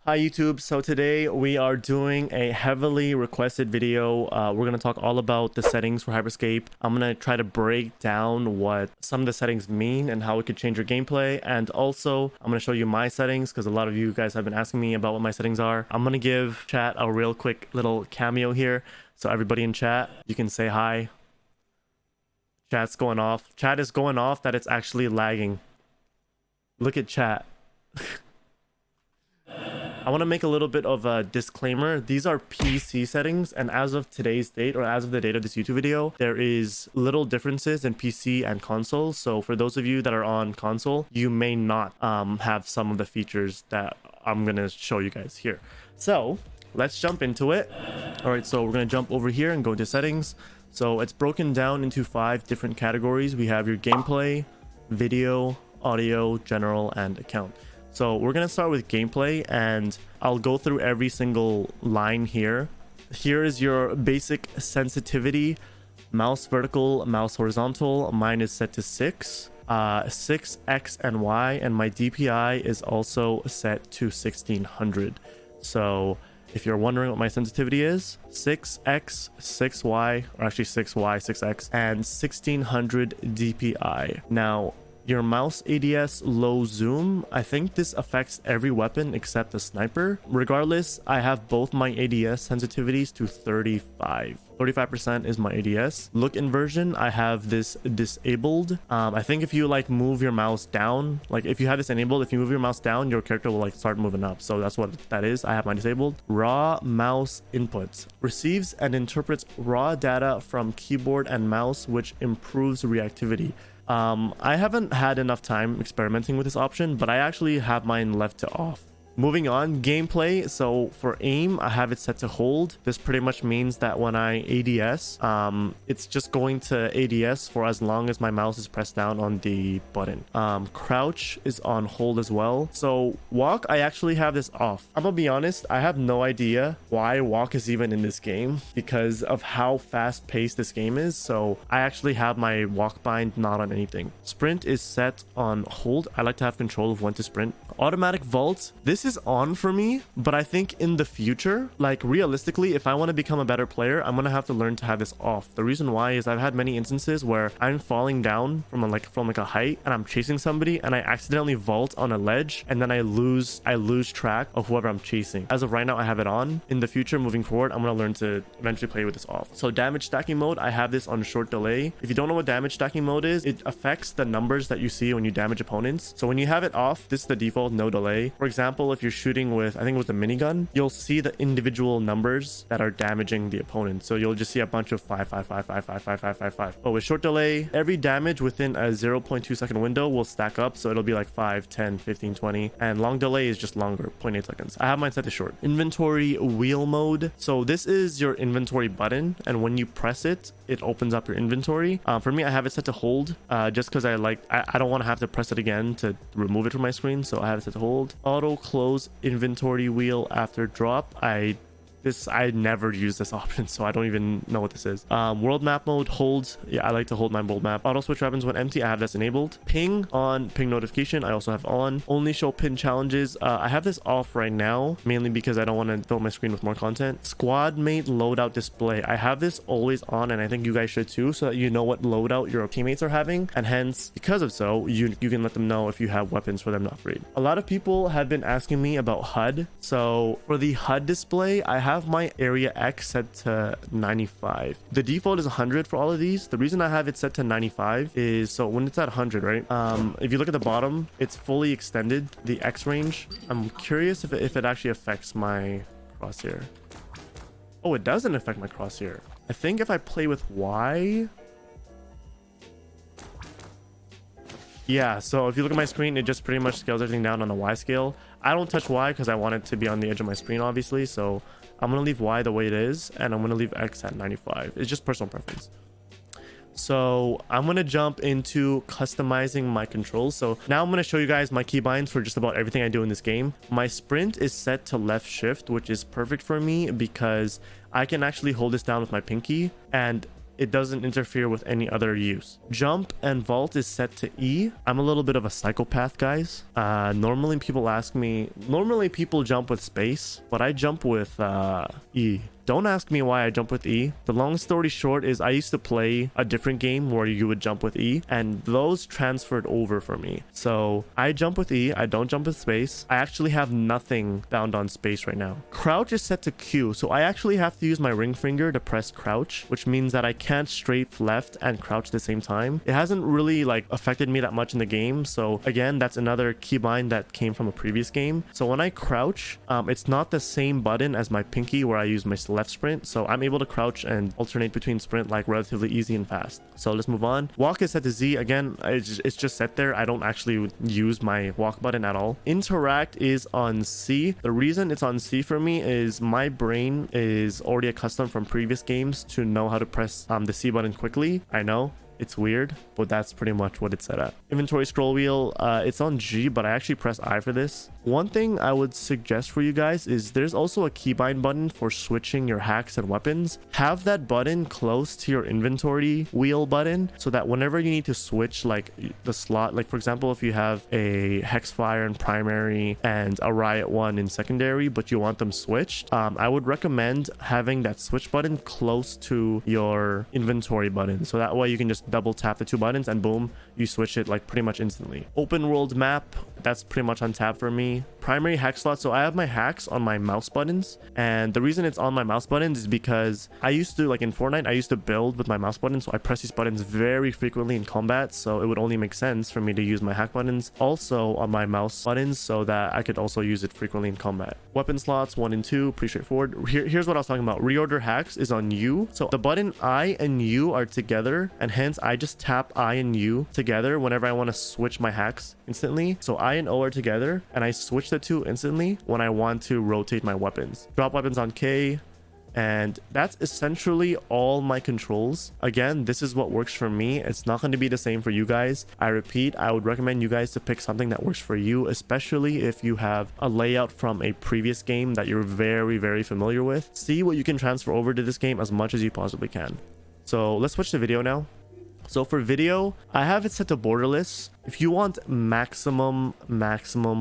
Hi YouTube, so today we are doing a heavily requested video. We're going to talk all about the settings for Hyperscape. I'm going to try to break down what some of the settings mean and how it could change your gameplay. And also, I'm going to show you my settings because a lot of you guys have been asking me about what my settings are. I'm going to give chat a real quick little cameo here. So everybody in chat, you can say hi. Chat's going off. Chat is going off that it's actually lagging. Look at chat. I want to make a little bit of a disclaimer. These are PC settings, and as of today's date, or as of the date of this YouTube video, there is little differences in PC and console. So for those of you that are on console, you may not have some of the features that I'm going to show you guys here. So let's jump into it. All right, so we're going to jump over here and go into settings. So it's broken down into 5 different categories. We have your gameplay, video, audio, general, and account. So we're going to start with gameplay, and I'll go through every single line here. Here is your basic sensitivity. Mouse vertical, mouse horizontal. Mine is set to 6. 6 X and Y, and my DPI is also set to 1600. So if you're wondering what my sensitivity is, 6X, 6Y, or actually 6Y, 6X, and 1600 DPI. Now, your mouse ADS low zoom, I think this affects every weapon except the sniper. Regardless, I have both my ADS sensitivities to 35. 35% is my ADS. Look inversion, I have this disabled. I think if you like move your mouse down, like if you have this enabled, if you move your mouse down, your character will like start moving up. So that's what that is. I have mine disabled. Raw mouse inputs receives and interprets raw data from keyboard and mouse, which improves reactivity. I haven't had enough time experimenting with this option, but I actually have mine left to off. Moving on, gameplay. So for aim, I have it set to hold. This pretty much means that when I ADS, it's just going to ADS for as long as my mouse is pressed down on the button. Crouch is on hold as well. So walk, I actually have this off. I'm gonna be honest, I have no idea why walk is even in this game because of how fast paced this game is. So I actually have my walk bind not on anything. Sprint is set on hold. I like to have control of when to sprint. Automatic vault, this is on for me, but I think in the future, like realistically, if I want to become a better player, I'm gonna have to learn to have this off. The reason why is I've had many instances where I'm falling down from a height and I'm chasing somebody and I accidentally vault on a ledge and then I lose track of whoever I'm chasing. As of right now, I have it on. In the future, moving forward, I'm gonna learn to eventually play with this off. So damage stacking mode, I have this on short delay. If you don't know what damage stacking mode is, it affects the numbers that you see when you damage opponents. So when you have it off, this is the default, no delay. For example, if you're shooting with, I think with the minigun, you'll see the individual numbers that are damaging the opponent. So you'll just see a bunch of 5, 5, 5, 5, 5, 5, 5, 5, 5. But with short delay, every damage within a 0.2 second window will stack up. So it'll be like 5, 10, 15, 20. And long delay is just longer, 0.8 seconds. I have mine set to short. Inventory wheel mode. So this is your inventory button. And when you press it, it opens up your inventory. For me, I have it set to hold just because I don't want to have to press it again to remove it from my screen. So I have it set to hold. Auto close inventory wheel after drop. I never use this option, so I don't even know what this is. World map mode, hold. Yeah, I like to hold my world map. Auto switch weapons when empty, I have this enabled. Ping on, ping notification, I also have on. Only show pin challenges. I have this off right now, mainly because I don't want to fill my screen with more content. Squad mate loadout display. I have this always on, and I think you guys should too, so that you know what loadout your teammates are having, and hence, because of so, you can let them know if you have weapons for them to upgrade. A lot of people have been asking me about HUD. So for the HUD display, I have my area X set to 95. The default is 100 for all of these. The reason I have it set to 95 is so when it's at 100, right? If you look at the bottom, it's fully extended, the X range. I'm curious if it actually affects my crosshair. Oh, it doesn't affect my crosshair. I think if I play with Y, yeah, so if you look at my screen, it just pretty much scales everything down on the Y scale. I don't touch Y because I want it to be on the edge of my screen, obviously. So I'm going to leave Y the way it is, and I'm going to leave X at 95. It's just personal preference. So I'm going to jump into customizing my controls. So now I'm going to show you guys my keybinds for just about everything I do in this game. My sprint is set to left shift, which is perfect for me because I can actually hold this down with my pinky, and it doesn't interfere with any other use. Jump and vault is set to E. I'm a little bit of a psychopath, guys. Normally people jump with space, but I jump with E. Don't ask me why I jump with E. The long story short is I used to play a different game where you would jump with E, and those transferred over for me. So I jump with E. I don't jump with space. I actually have nothing bound on space right now. Crouch is set to Q. So I actually have to use my ring finger to press crouch, which means that I can't strafe left and crouch at the same time. It hasn't really like affected me that much in the game. So again, that's another keybind that came from a previous game. So when I crouch, it's not the same button as my pinky where I use my left sprint, so I'm able to crouch and alternate between sprint like relatively easy and fast. So let's move on. Walk is set to Z. Again, it's just set there. I don't actually use my walk button at all. Interact is on C. The reason it's on C for me is my brain is already accustomed from previous games to know how to press the C button quickly. I know it's weird, but that's pretty much what it's set at. Inventory scroll wheel, it's on G, but I actually press I for this. One thing I would suggest for you guys is there's also a keybind button for switching your hacks and weapons. Have that button close to your inventory wheel button so that whenever you need to switch like the slot, like for example, if you have a Hexfire in primary and a Riot one in secondary, but you want them switched, I would recommend having that switch button close to your inventory button. So that way you can just double tap the two buttons and boom, you switch it like pretty much instantly. Open world map, that's pretty much on tab for me. Primary hack slot, so I have my hacks on my mouse buttons, and the reason it's on my mouse buttons is because I used to, like in Fortnite, I used to build with my mouse buttons, so I press these buttons very frequently in combat, so it would only make sense for me to use my hack buttons also on my mouse buttons so that I could also use it frequently in combat. Weapon slots 1 and 2, pretty straightforward. Here's what I was talking about. Reorder hacks is on U, so the button I and U are together, and hence I just tap I and U together whenever I want to switch my hacks instantly. So I and O are together, and I switch the two instantly when I want to rotate my weapons. Drop weapons on K, and that's essentially all my controls. Again, this is what works for me. It's not going to be the same for you guys. I repeat, I would recommend you guys to pick something that works for you, especially if you have a layout from a previous game that you're very familiar with. See what you can transfer over to this game as much as you possibly can. So let's switch to video now. So for video, I have it set to borderless. If you want maximum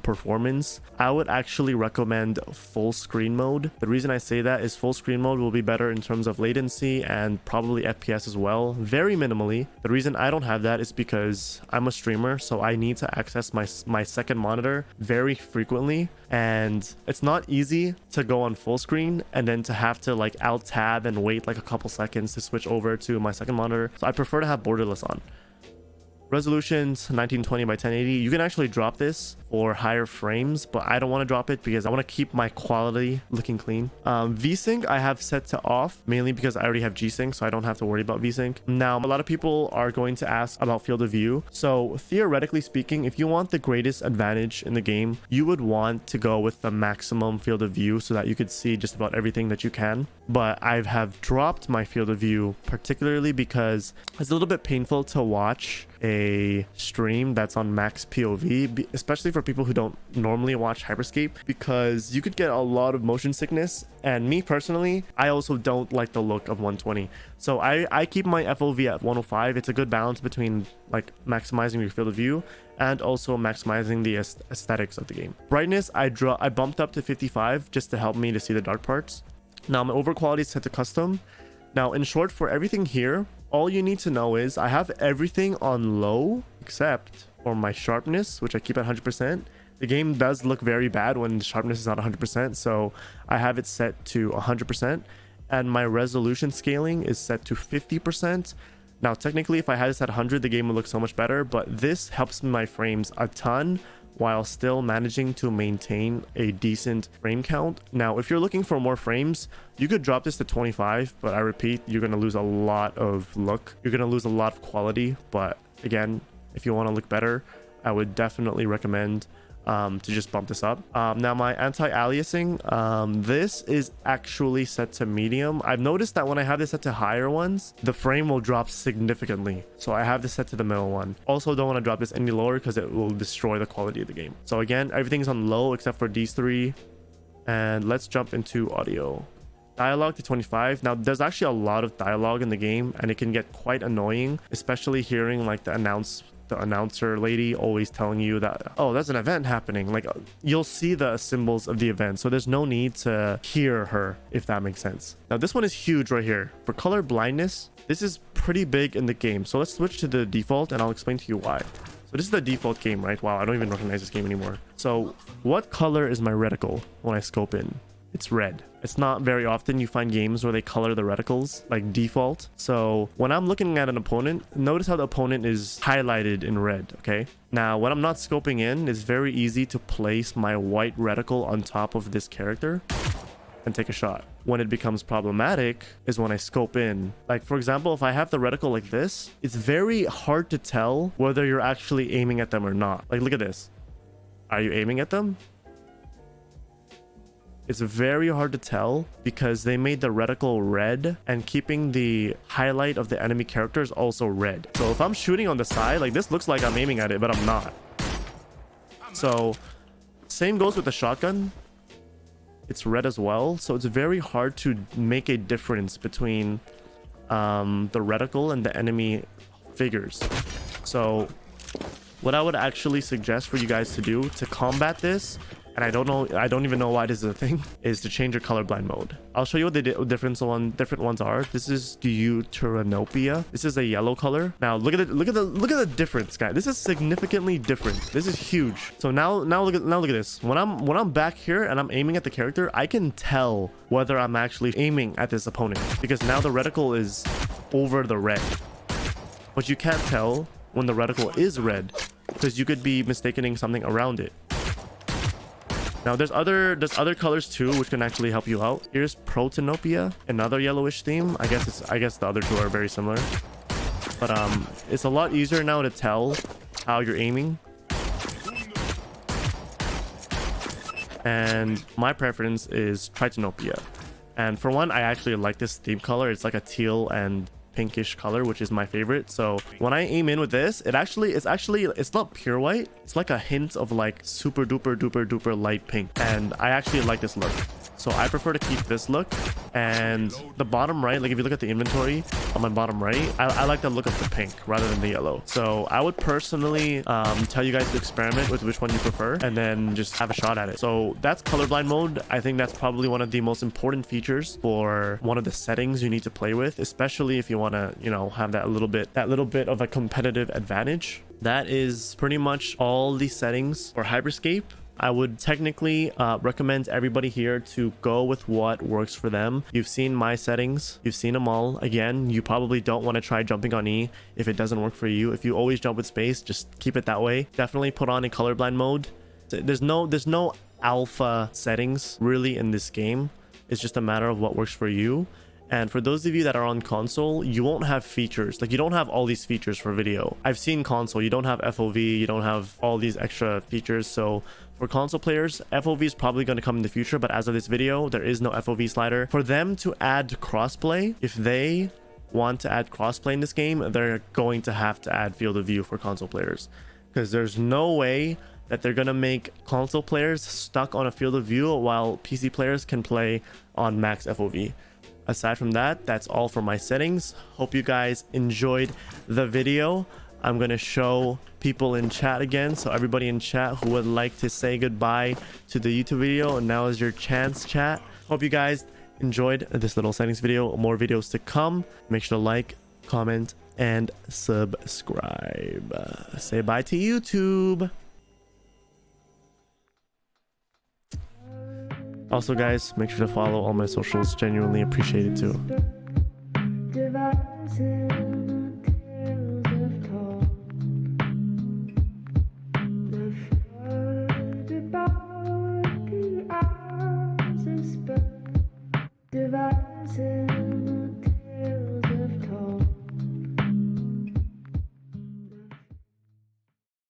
performance, I would actually recommend full screen mode. The reason I say that is full screen mode will be better in terms of latency and probably FPS as well, very minimally. The reason I don't have that is because I'm a streamer, so I need to access my second monitor very frequently, and it's not easy to go on full screen and then to have to like alt tab and wait like a couple seconds to switch over to my second monitor. So I prefer to have borderless on. Resolutions 1920 by 1080. You can actually drop this for higher frames, but I don't want to drop it because I want to keep my quality looking clean. VSync I have set to off, mainly because I already have G-Sync, so I don't have to worry about VSync. Now, a lot of people are going to ask about field of view. So theoretically speaking, if you want the greatest advantage in the game, you would want to go with the maximum field of view so that you could see just about everything that you can. But I have dropped my field of view, particularly because it's a little bit painful to watch a stream that's on max POV, especially for people who don't normally watch Hyperscape, because you could get a lot of motion sickness. And me personally, I also don't like the look of 120, so I keep my FOV at 105. It's a good balance between like maximizing your field of view and also maximizing the aesthetics of the game. Brightness I bumped up to 55 just to help me to see the dark parts. Now my over quality is set to custom. Now in short, for everything here, all you need to know is I have everything on low except for my sharpness, which I keep at 100%. The game does look very bad when the sharpness is not 100%, so I have it set to 100%, and my resolution scaling is set to 50%. Now technically if I had this at 100, the game would look so much better, but this helps my frames a ton while still managing to maintain a decent frame count. Now, if you're looking for more frames, you could drop this to 25, but I repeat, you're going to lose a lot of look. You're going to lose a lot of quality, but again, if you want to look better, I would definitely recommend to just bump this up. Now my anti-aliasing, this is actually set to medium. I've noticed that when I have this set to higher ones, the frame will drop significantly, so I have this set to the middle one. Also don't want to drop this any lower because it will destroy the quality of the game. So again, everything's on low except for these three, and let's jump into audio. Dialogue to 25. Now there's actually a lot of dialogue in the game, and it can get quite annoying, especially hearing like the announcer lady always telling you that, oh, there's an event happening. Like, you'll see the symbols of the event, so there's no need to hear her, if that makes sense. Now this one is huge right here. For color blindness, this is pretty big in the game. So let's switch to the default and I'll explain to you why. So this is the default game, right? Wow, I don't even recognize this game anymore. So what color is my reticle when I scope in? It's red. It's not very often you find games where they color the reticles like default. So when I'm looking at an opponent, notice how the opponent is highlighted in red, okay? Now, when I'm not scoping in, it's very easy to place my white reticle on top of this character and take a shot. When it becomes problematic is when I scope in. Like, for example, if I have the reticle like this, it's very hard to tell whether you're actually aiming at them or not. Like, look at this. Are you aiming at them? It's very hard to tell because they made the reticle red, and keeping the highlight of the enemy character is also red. So if I'm shooting on the side, like, this looks like I'm aiming at it, but I'm not. So same goes with the shotgun. It's red as well. So it's very hard to make a difference between the reticle and the enemy figures. So what I would actually suggest for you guys to do to combat this, and I don't even know why this is a thing, is to change your colorblind mode. I'll show you what the different ones are. This is Deuteranopia. This is a yellow color. Now look at the difference, guys. This is significantly different. This is huge. So now look at this. When I'm back here and I'm aiming at the character, I can tell whether I'm actually aiming at this opponent because now the reticle is over the red. But you can't tell when the reticle is red because you could be mistaking something around it. Now there's other colors too which can actually help you out. Here's Protanopia, another yellowish theme. I guess the other two are very similar. But it's a lot easier now to tell how you're aiming. And my preference is Tritanopia. And for one, I actually like this theme color. It's like a teal and pinkish color, which is my favorite. So when I aim in with this, it's not pure white. It's like a hint of like super duper light pink, and I actually like this look. So I prefer to keep this look. And the bottom right, like if you look at the inventory on my bottom right, I like the look of the pink rather than the yellow. So I would personally tell you guys to experiment with which one you prefer and then just have a shot at it. So that's colorblind mode. I think that's probably one of the most important features for one of the settings you need to play with, especially if you want to, you know, have that little bit of a competitive advantage. That is pretty much all the settings for Hyperscape. I would technically recommend everybody here to go with what works for them. You've seen my settings. You've seen them all. Again, you probably don't want to try jumping on E if it doesn't work for you. If you always jump with space, just keep it that way. Definitely put on a colorblind mode. There's no alpha settings really in this game. It's just a matter of what works for you. And for those of you that are on console, you won't have features. Like, you don't have all these features for video. I've seen console, you don't have FOV, you don't have all these extra features. So for console players, FOV is probably going to come in the future, but as of this video, there is no FOV slider. For them to add crossplay, if they want to add crossplay in this game, they're going to have to add field of view for console players, because there's no way that they're going to make console players stuck on a field of view while PC players can play on max FOV. Aside from that, that's all for my settings. Hope you guys enjoyed the video. I'm going to show people in chat again. So everybody in chat who would like to say goodbye to the YouTube video, now is your chance, chat. Hope you guys enjoyed this little settings video. More videos to come. Make sure to like, comment, and subscribe. Say bye to YouTube. Also, guys, make sure to follow all my socials. Genuinely appreciate it too.